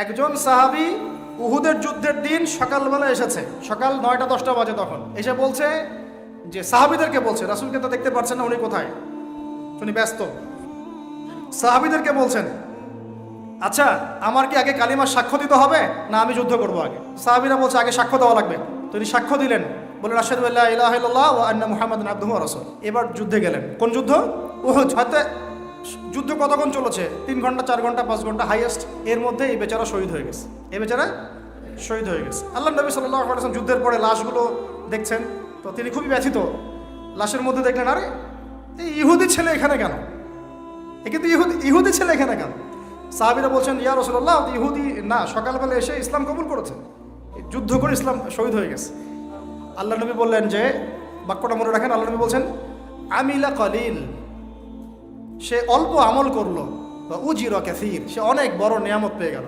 একজন সাহাবী উহুদের যুদ্ধের দিন সকালবেলা এসেছে, সকাল 9টা-10টা বাজে, তখন এসে বলছে যে সাহাবীদেরকে বলছে, রাসূলকে তো দেখতে পাচ্ছেন না, উনি কোথায়, উনি ব্যস্ত। সাহাবীদেরকে বলছেন, আচ্ছা আমার কি আগে কালিমার সাক্ষ্য দিতে হবে না আমি যুদ্ধ করব আগে? সাহাবীরা বলছে আগে সাক্ষ্য দেওয়া লাগবে। তো তিনি সাক্ষ্য দিলেন, বলেন আশহাদু আল্লা ইলাহা ইল্লাল্লাহ ওয়া আন্না মুহাম্মাদান আবদুহু ওয়া রাসূলুহু। এবার যুদ্ধে গেলেন। কোন যুদ্ধ? উহুদ। হয়তো যুদ্ধ কতক্ষণ চলেছে? 3 ঘন্টা, 4 ঘন্টা, 5 ঘন্টা হাইয়েস্ট। এর মধ্যে এই বেচারা শহীদ হয়ে গেছে। এই বেচারা শহীদ হয়ে গেছে। আল্লাহ নবী সাল্লাল্লাহু আলাইহি ওয়াসাল্লাম যুদ্ধের পরে লাশগুলো দেখছেন, তো তিনি খুবই ব্যথিত। লাশের মধ্যে দেখলেন, আরে এই ইহুদি ছেলে এখানে কেন? এ কিন্তু ইহুদি ছেলে এখানে কেন? সাহাবীরা বলছেন, ইয়া রাসূলুল্লাহ, ইহুদি না, সকালবেলা এসে ইসলাম কবুল করেছে, যুদ্ধ করে ইসলাম শহীদ হয়ে গেছে। আল্লাহ নবী বললেন যে, বাক্যটা মনে রাখেন, আল্লাহ নবী বলছেন আমিলা কলিল, সে অল্প আমল করলো, বা উজিরা কাসীর, সে অনেক বড় নিয়ামত পেয়ে গেল।